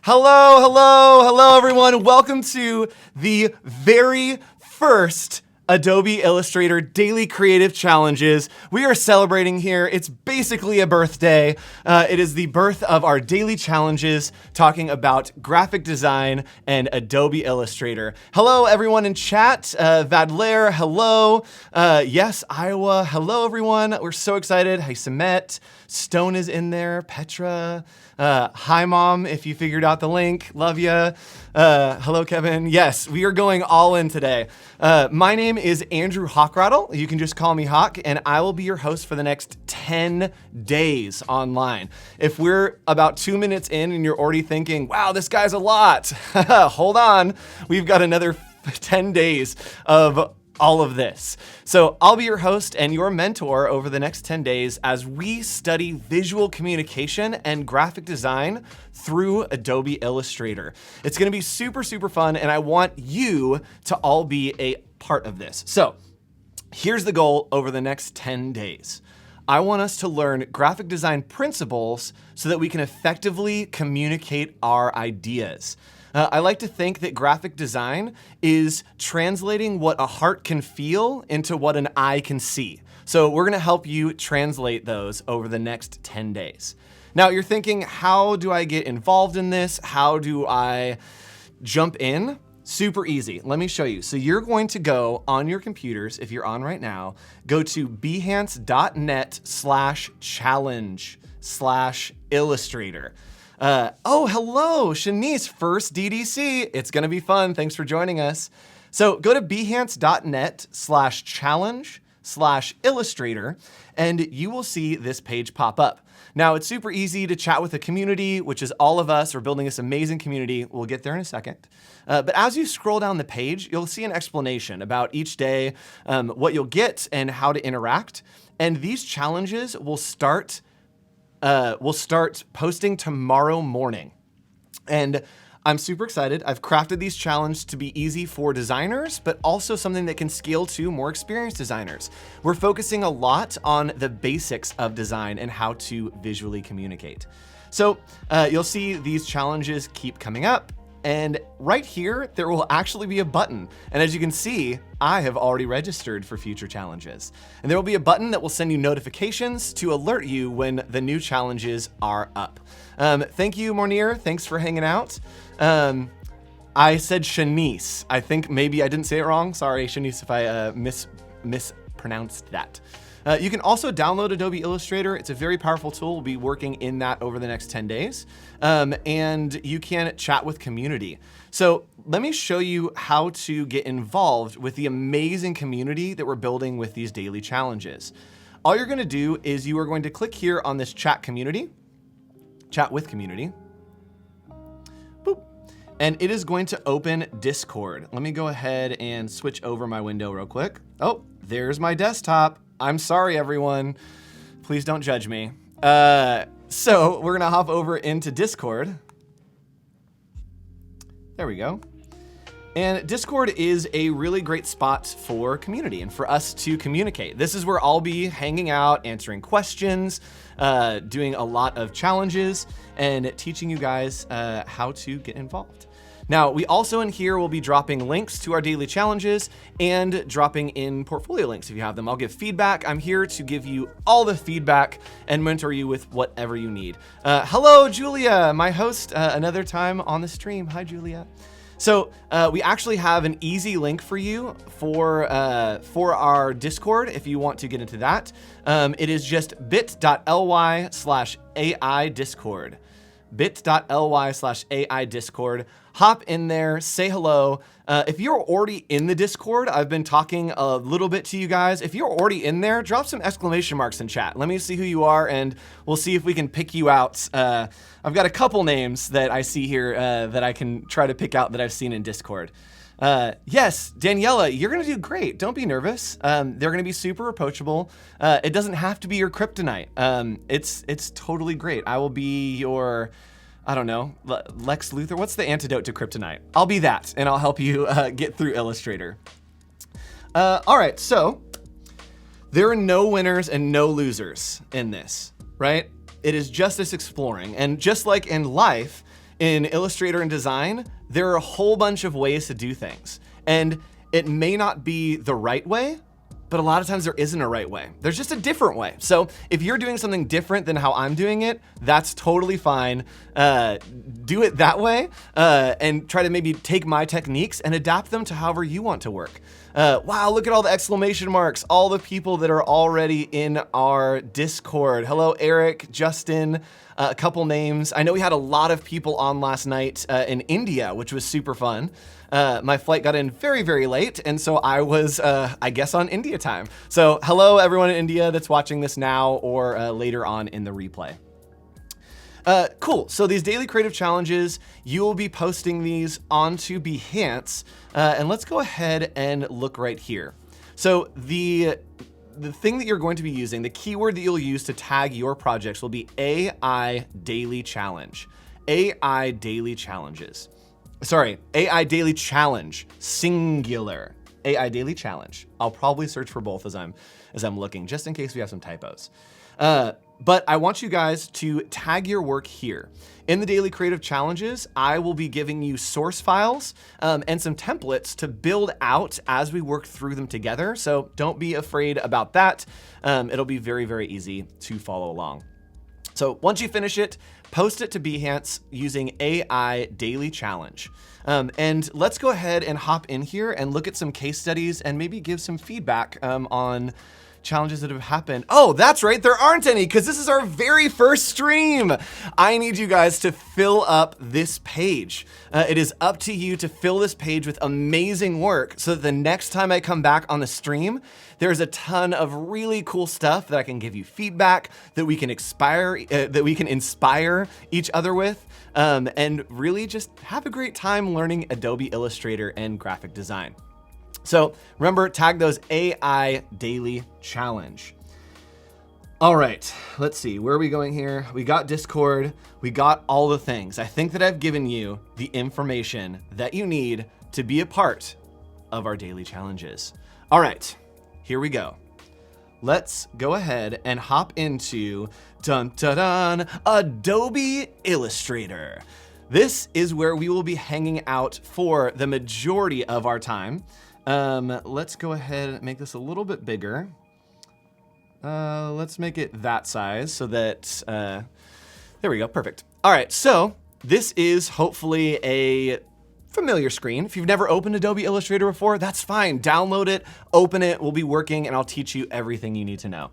Hello, everyone. Welcome to the very first Adobe Illustrator Daily Creative Challenges. We are celebrating here. It's basically a birthday. It is the birth of our daily challenges talking about graphic design and Adobe Illustrator. Hello, everyone in chat. Vadler, hello. Yes, Iowa, hello, everyone. We're so excited. Hey, Samet. Stone is in there. Petra. Hi, Mom, if you figured out the link. Love ya. Hello, Kevin. Yes, we are going all in today. My name is Andrew Hawkrattle. You can just call me Hawk, and I will be your host for the next 10 days online. If we're about 2 minutes in and you're already thinking, wow, this guy's a lot, hold on. We've got another 10 days of all of this. So I'll be your host and your mentor over the next 10 days as we study visual communication and graphic design through Adobe Illustrator. It's gonna be super, super fun, and I want you to all be a part of this. So here's the goal over the next 10 days. I want us to learn graphic design principles so that we can effectively communicate our ideas. I like to think that graphic design is translating what a heart can feel into what an eye can see. So we're gonna help you translate those over the next 10 days. Now you're thinking, how do I get involved in this? How do I jump in? Super easy. Let me show you. So you're going to go on your computers, if you're on right now, go to behance.net/challenge/illustrator. Oh, hello, Shanice, first DDC. It's gonna be fun. Thanks for joining us. So go to behance.net/challenge/illustrator, and you will see this page pop up. Now, it's super easy to chat with the community, which is all of us. We're building this amazing community. We'll get there in a second. But as you scroll down the page, you'll see an explanation about each day, what you'll get and how to interact. And these challenges will start posting tomorrow morning. And I'm super excited. I've crafted these challenges to be easy for designers, but also something that can scale to more experienced designers. We're focusing a lot on the basics of design and how to visually communicate. So you'll see these challenges keep coming up. And right here, there will actually be a button. And as you can see, I have already registered for future challenges. And there will be a button that will send you notifications to alert you when the new challenges are up. Thank you, Mornir. Thanks for hanging out. I said Shanice. I think maybe I didn't say it wrong. Sorry, Shanice, if I mispronounced that. You can also download Adobe Illustrator. It's a very powerful tool. We'll be working in that over the next 10 days. And you can chat with community. So let me show you how to get involved with the amazing community that we're building with these daily challenges. All you're gonna do is you are going to click here on this chat with community. Boop. And it is going to open Discord. Let me go ahead and switch over my window real quick. Oh, there's my desktop. I'm sorry, everyone. Please don't judge me. So we're gonna hop over into Discord. There we go. And Discord is a really great spot for community and for us to communicate. This is where I'll be hanging out, answering questions, doing a lot of challenges, and teaching you guys how to get involved. Now, we also in here will be dropping links to our daily challenges and dropping in portfolio links if you have them. I'll give feedback. I'm here to give you all the feedback and mentor you with whatever you need. Hello, Julia, my host, another time on the stream. Hi, Julia. So we actually have an easy link for you for our Discord if you want to get into that. It is just bit.ly/AI Discord. bit.ly/AI Discord. Hop in there, say hello. If you're already in the Discord, I've been talking a little bit to you guys. If you're already in there, drop some exclamation marks in chat. Let me see who you are, and we'll see if we can pick you out. I've got a couple names that I see here that I can try to pick out that I've seen in Discord. Yes, Daniela, you're gonna do great. Don't be nervous. They're gonna be super approachable. It doesn't have to be your kryptonite. It's totally great. I will be your, I don't know, Lex Luthor. What's the antidote to kryptonite? I'll be that, and I'll help you get through Illustrator. All right, so there are no winners and no losers in this, right? It is just us exploring. And just like in life, in Illustrator and design, there are a whole bunch of ways to do things. And it may not be the right way, but a lot of times there isn't a right way. There's just a different way. So if you're doing something different than how I'm doing it, that's totally fine. Do it that way and try to maybe take my techniques and adapt them to however you want to work. Wow, look at all the exclamation marks, all the people that are already in our Discord. Hello, Eric, Justin, a couple names. I know we had a lot of people on last night in India, which was super fun. My flight got in very, very late, and so I was, I guess, on India time. So hello, everyone in India that's watching this now or later on in the replay. Cool, so these daily creative challenges, you will be posting these onto Behance, and let's go ahead and look right here. So the thing that you're going to be using, the keyword that you'll use to tag your projects will be AI Daily Challenge. AI Daily Challenges. Sorry, AI Daily Challenge, singular. AI Daily Challenge. I'll probably search for both as I'm looking, just in case we have some typos. But I want you guys to tag your work here. In the Daily Creative Challenges, I will be giving you source files and some templates to build out as we work through them together. So don't be afraid about that. It'll be very, very easy to follow along. So once you finish it, post it to Behance using AI Daily Challenge. And let's go ahead and hop in here and look at some case studies and maybe give some feedback on challenges that have happened. Oh, that's right, there aren't any because this is our very first stream. I need you guys to fill up this page. It is up to you to fill this page with amazing work so that the next time I come back on the stream, there's a ton of really cool stuff that I can give you feedback, that we can inspire each other with, and really just have a great time learning Adobe Illustrator and graphic design. So remember, tag those AI Daily Challenge. All right, let's see, where are we going here? We got Discord, we got all the things. I think that I've given you the information that you need to be a part of our daily challenges. All right, here we go. Let's go ahead and hop into Adobe Illustrator. This is where we will be hanging out for the majority of our time. Let's go ahead and make this a little bit bigger. Let's make it that size so that, there we go, perfect. All right, so this is hopefully a familiar screen. If you've never opened Adobe Illustrator before, that's fine. Download it, open it, we'll be working, and I'll teach you everything you need to know.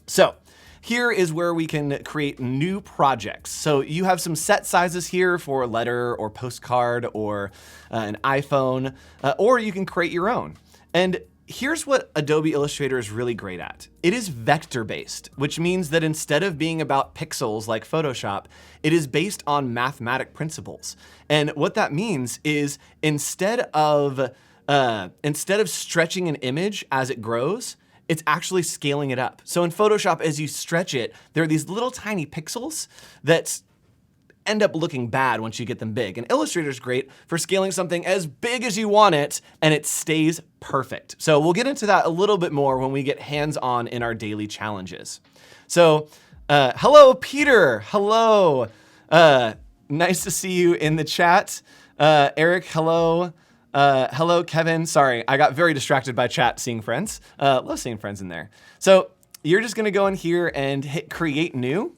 So here is where we can create new projects. So you have some set sizes here for a letter or postcard or an iPhone, or you can create your own. And here's what Adobe Illustrator is really great at. It is vector-based, which means that instead of being about pixels like Photoshop, it is based on mathematic principles. And what that means is instead of stretching an image as it grows, it's actually scaling it up. So in Photoshop, as you stretch it, there are these little tiny pixels that end up looking bad once you get them big. And Illustrator is great for scaling something as big as you want it, and it stays perfect. So we'll get into that a little bit more when we get hands-on in our daily challenges. So hello, Peter. Hello. Nice to see you in the chat. Eric, hello. Hello, Kevin. Sorry, I got very distracted by chat seeing friends. Love seeing friends in there. So you're just gonna go in here and hit Create New.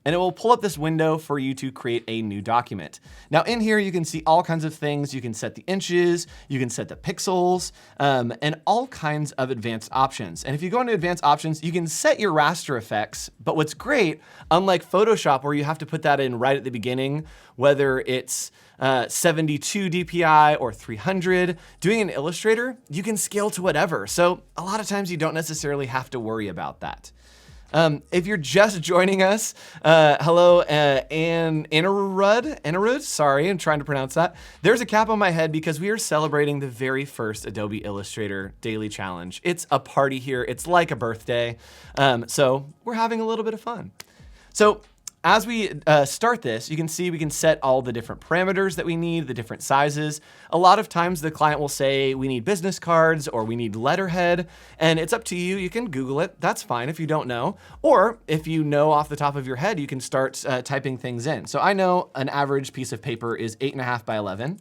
And it will pull up this window for you to create a new document. Now in here, you can see all kinds of things. You can set the inches, you can set the pixels, and all kinds of advanced options. And if you go into advanced options, you can set your raster effects. But what's great, unlike Photoshop, where you have to put that in right at the beginning, whether it's 72 DPI or 300, doing an Illustrator, you can scale to whatever. So a lot of times you don't necessarily have to worry about that. If you're just joining us, hello, Anarud, sorry, I'm trying to pronounce that. There's a cap on my head because we are celebrating the very first Adobe Illustrator Daily Challenge. It's a party here, it's like a birthday, so we're having a little bit of fun. So as we start this, you can see we can set all the different parameters that we need, the different sizes. A lot of times the client will say we need business cards or we need letterhead, and it's up to you. You can Google it. That's fine if you don't know. Or if you know off the top of your head, you can start typing things in. So I know an average piece of paper is 8.5 by 11.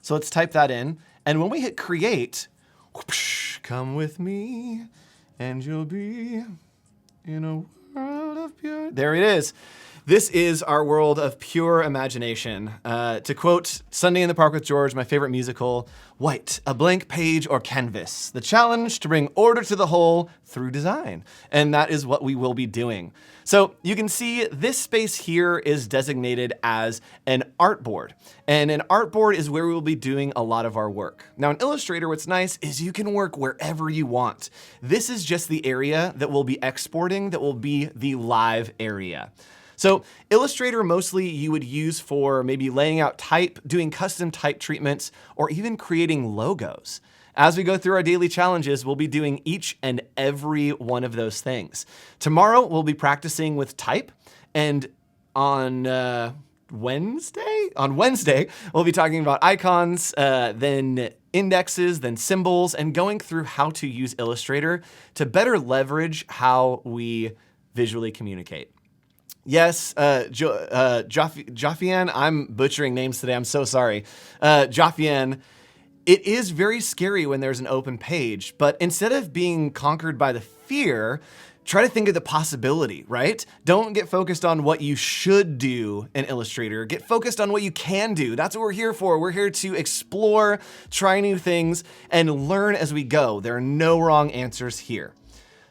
So let's type that in. And when we hit create, whoosh, come with me and you'll be in a world of pure. There it is. This is our world of pure imagination. To quote Sunday in the Park with George, my favorite musical, white, a blank page or canvas, the challenge to bring order to the whole through design. And that is what we will be doing. So you can see this space here is designated as an artboard. And an artboard is where we will be doing a lot of our work. Now in Illustrator, what's nice is you can work wherever you want. This is just the area that we'll be exporting, that will be the live area. So Illustrator mostly you would use for maybe laying out type, doing custom type treatments, or even creating logos. As we go through our daily challenges, we'll be doing each and every one of those things. Tomorrow, we'll be practicing with type, and on Wednesday, we'll be talking about icons, then indexes, then symbols, and going through how to use Illustrator to better leverage how we visually communicate. Yes, Jafian, I'm butchering names today, I'm so sorry. Jafian, it is very scary when there's an open page, but instead of being conquered by the fear, try to think of the possibility, right? Don't get focused on what you should do in Illustrator. Get focused on what you can do. That's what we're here for. We're here to explore, try new things, and learn as we go. There are no wrong answers here.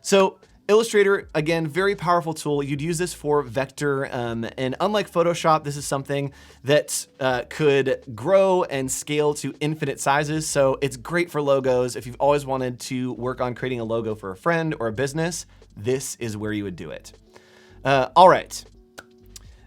So Illustrator, again, very powerful tool. You'd use this for vector, and unlike Photoshop, this is something that could grow and scale to infinite sizes. So it's great for logos. If you've always wanted to work on creating a logo for a friend or a business, this is where you would do it. All right,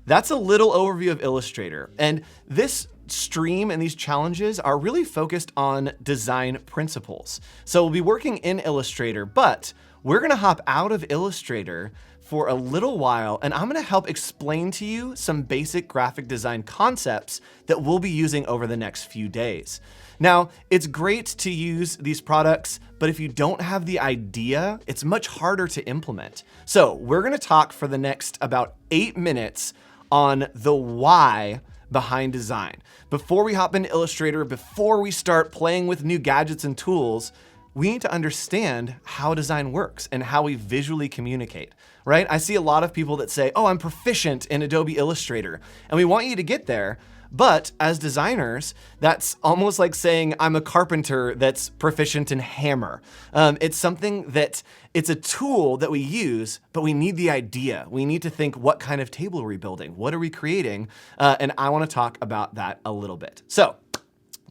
that's a little overview of Illustrator. And this stream and these challenges are really focused on design principles. So we'll be working in Illustrator, but we're gonna hop out of Illustrator for a little while, and I'm gonna help explain to you some basic graphic design concepts that we'll be using over the next few days. Now, it's great to use these products, but if you don't have the idea, it's much harder to implement. So we're gonna talk for the next about 8 minutes on the why behind design. Before we hop into Illustrator, before we start playing with new gadgets and tools, we need to understand how design works and how we visually communicate, right? I see a lot of people that say, oh, I'm proficient in Adobe Illustrator, and we want you to get there. But as designers, that's almost like saying I'm a carpenter that's proficient in hammer. It's something that it's a tool that we use, but we need the idea. We need to think, what kind of table are we building? What are we creating? And I want to talk about that a little bit. So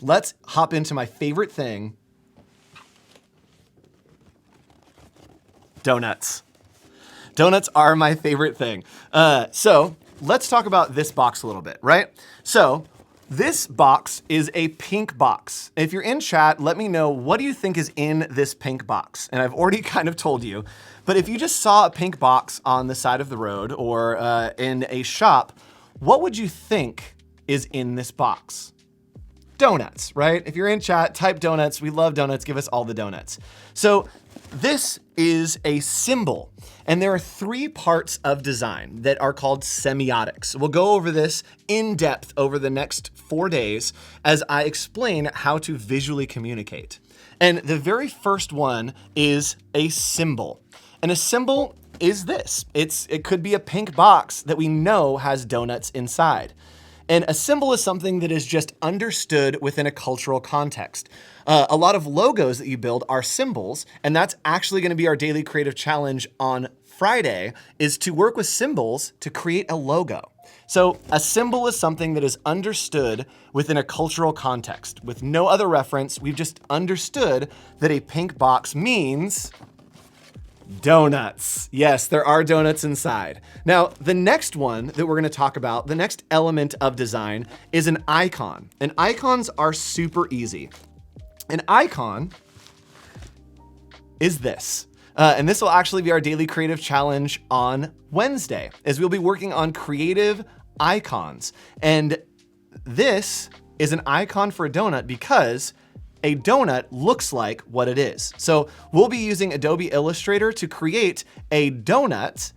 let's hop into my favorite thing, donuts. Donuts are my favorite thing. So let's talk about this box a little bit, right? So this box is a pink box. If you're in chat, let me know, what do you think is in this pink box? And I've already kind of told you, but if you just saw a pink box on the side of the road or in a shop, what would you think is in this box? Donuts, right? If you're in chat, type donuts. We love donuts. Give us all the donuts. So this is a symbol, and there are 3 parts of design that are called semiotics. We'll go over this in depth over the next 4 days as I explain how to visually communicate. And the very first one is a symbol. And a symbol is this. It could be a pink box that we know has donuts inside. And a symbol is something that is just understood within a cultural context. A lot of logos that you build are symbols, and that's actually gonna be our daily creative challenge on Friday, is to work with symbols to create a logo. So a symbol is something that is understood within a cultural context. With no other reference, we've just understood that a pink box means donuts. Yes, there are donuts inside. Now, the next one that we're gonna talk about, the next element of design, is an icon. And icons are super easy. An icon is this. And this will actually be our daily creative challenge on Wednesday, as we'll be working on creative icons. And this is an icon for a donut because a donut looks like what it is. So we'll be using Adobe Illustrator to create a donut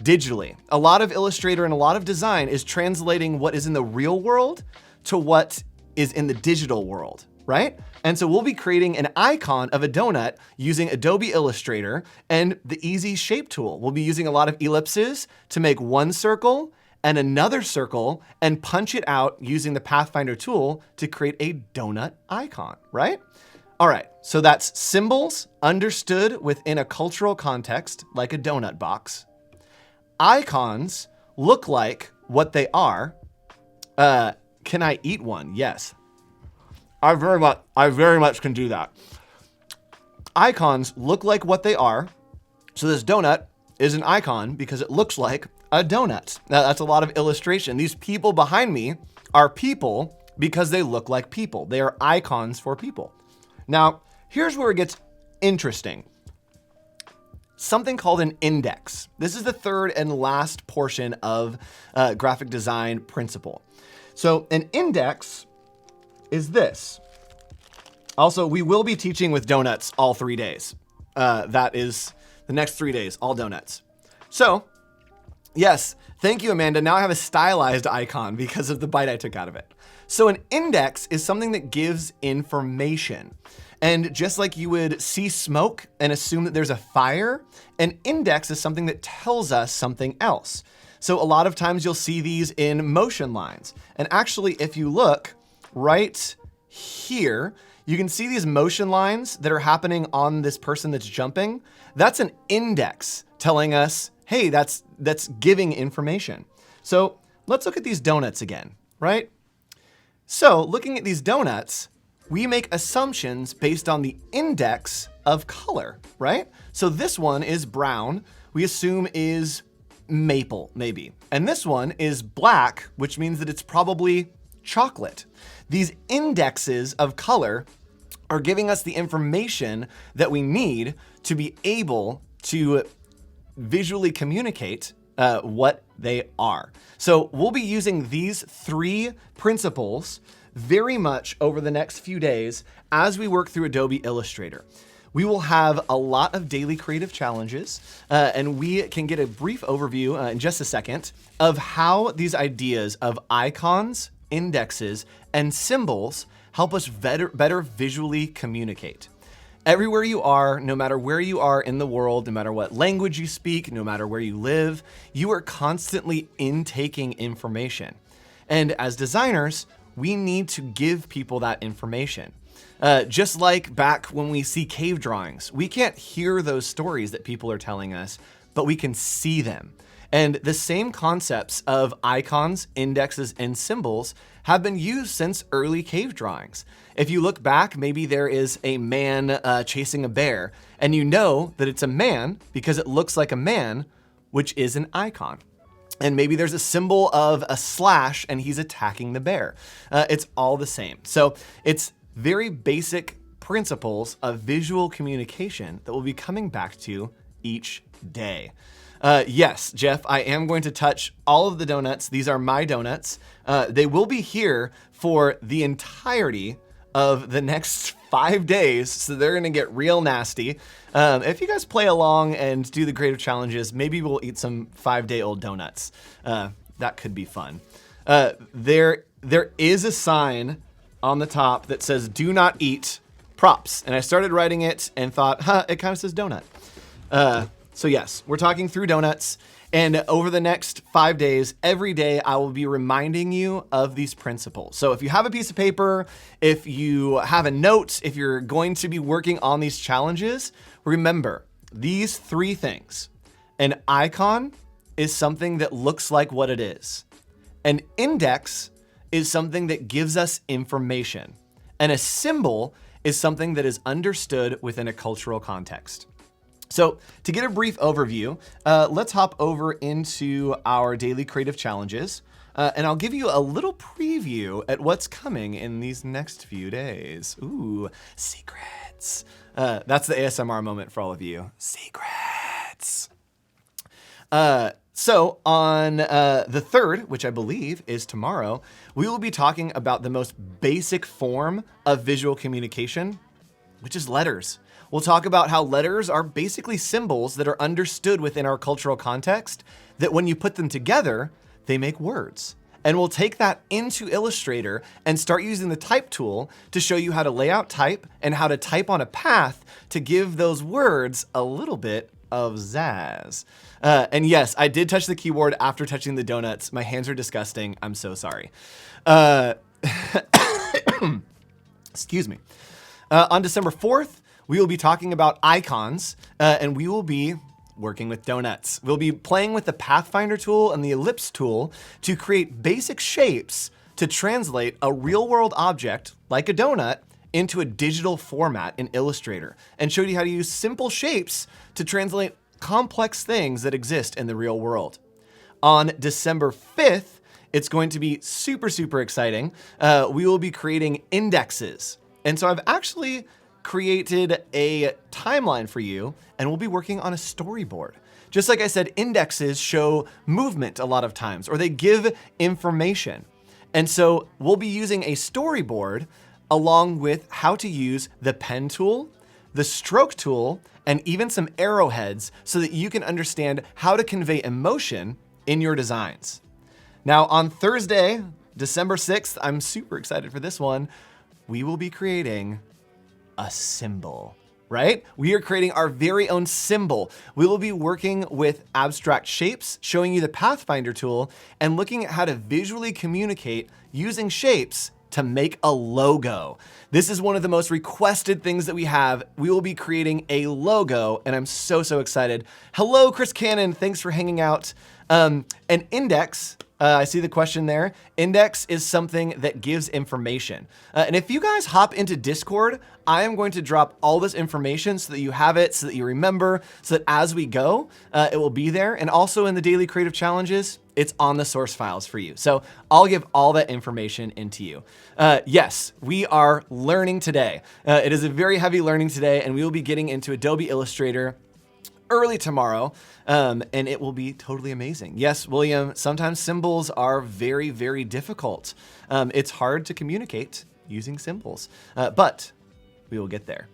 digitally. A lot of Illustrator and a lot of design is translating what is in the real world to what is in the digital world, right? And so we'll be creating an icon of a donut using Adobe Illustrator and the easy shape tool. We'll be using a lot of ellipses to make one circle and another circle and punch it out using the Pathfinder tool to create a donut icon, right? All right, so that's symbols understood within a cultural context, like a donut box. Icons look like what they are. Can I eat one? Yes. I very much can do that. Icons look like what they are. So this donut is an icon because it looks like a donut. Now, that's a lot of illustration. These people behind me are people because they look like people. They are icons for people. Now, here's where it gets interesting. Something called an index. This is the third and last portion of graphic design principle. So an index is this. Also, we will be teaching with donuts all 3 days. That is the next 3 days, all donuts. So, yes, thank you, Amanda. Now I have a stylized icon because of the bite I took out of it. So an index is something that gives information. And just like you would see smoke and assume that there's a fire, an index is something that tells us something else. So a lot of times you'll see these in motion lines. And actually, if you look right here, you can see these motion lines that are happening on this person that's jumping. That's an index telling us, hey, that's giving information. So let's look at these donuts again, right? So looking at these donuts, we make assumptions based on the index of color, right? So this one is brown, we assume is maple, maybe. And this one is black, which means that it's probably chocolate. These indexes of color are giving us the information that we need to be able to visually communicate what they are. So we'll be using these 3 principles very much over the next few days as we work through Adobe Illustrator. We will have a lot of daily creative challenges, and we can get a brief overview in just a second of how these ideas of icons, indexes, and symbols help us better visually communicate. Everywhere you are, no matter where you are in the world, no matter what language you speak, no matter where you live, you are constantly intaking information. And as designers, we need to give people that information. Just like back when we see cave drawings, we can't hear those stories that people are telling us, but we can see them. And the same concepts of icons, indexes, and symbols have been used since early cave drawings. If you look back, maybe there is a man chasing a bear, and you know that it's a man because it looks like a man, which is an icon. And maybe there's a symbol of a slash and he's attacking the bear. It's all the same. So it's very basic principles of visual communication that we'll be coming back to each day. Yes, Jeff, I am going to touch all of the donuts. These are my donuts. They will be here for the entirety of the next 5 days, so they're gonna get real nasty. If you guys play along and do the creative challenges, maybe we'll eat some 5-day-old donuts. That could be fun. There is a sign on the top that says, "Do not eat props." And I started writing it and thought, it kind of says donut. So yes, we're talking through donuts. And over the next 5 days, every day, I will be reminding you of these principles. So if you have a piece of paper, if you have a note, if you're going to be working on these challenges, remember these 3 things. An icon is something that looks like what it is. An index is something that gives us information. And a symbol is something that is understood within a cultural context. So to get a brief overview, let's hop over into our daily creative challenges, and I'll give you a little preview at what's coming in these next few days. Ooh, secrets. That's the ASMR moment for all of you. Secrets. So on the 3rd, which I believe is tomorrow, we will be talking about the most basic form of visual communication, which is letters. We'll talk about how letters are basically symbols that are understood within our cultural context, that when you put them together, they make words. And we'll take that into Illustrator and start using the type tool to show you how to lay out type and how to type on a path to give those words a little bit of zazz. And yes, I did touch the keyboard after touching the donuts. My hands are disgusting. I'm so sorry. Excuse me. On December 4th, we will be talking about icons, and we will be working with donuts. We'll be playing with the Pathfinder tool and the ellipse tool to create basic shapes to translate a real-world object, like a donut, into a digital format in Illustrator, and show you how to use simple shapes to translate complex things that exist in the real world. On December 5th, it's going to be super, super exciting. We will be creating indexes. And so I've actually created a timeline for you, and we'll be working on a storyboard. Just like I said, indexes show movement a lot of times, or they give information. And so we'll be using a storyboard along with how to use the pen tool, the stroke tool, and even some arrowheads so that you can understand how to convey emotion in your designs. Now on Thursday, December 6th, I'm super excited for this one, we will be creating a symbol, right? We are creating our very own symbol. We will be working with abstract shapes, showing you the Pathfinder tool, and looking at how to visually communicate using shapes to make a logo. This is one of the most requested things that we have. We will be creating a logo, and I'm so, so excited. Hello, Chris Cannon, thanks for hanging out. An index, I see the question there. Index is something that gives information. And if you guys hop into Discord, I am going to drop all this information so that you have it, so that you remember, so that as we go, it will be there. And also in the daily creative challenges, it's on the source files for you. So I'll give all that information into you. Yes, we are learning today. It is a very heavy learning today, and we will be getting into Adobe Illustrator early tomorrow, and it will be totally amazing. Yes, William, sometimes symbols are very, very difficult. It's hard to communicate using symbols, but we will get there.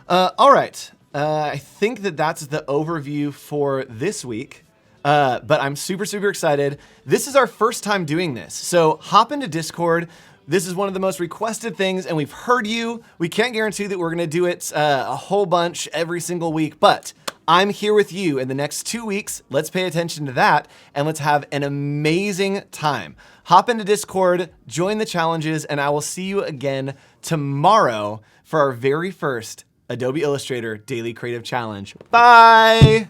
All right, I think that that's the overview for this week. But I'm super, super excited. This is our first time doing this. So hop into Discord. This is one of the most requested things, and we've heard you. We can't guarantee that we're gonna do it a whole bunch every single week, but I'm here with you in the next 2 weeks. Let's pay attention to that, and let's have an amazing time. Hop into Discord, join the challenges, and I will see you again tomorrow for our very first Adobe Illustrator Daily Creative Challenge. Bye!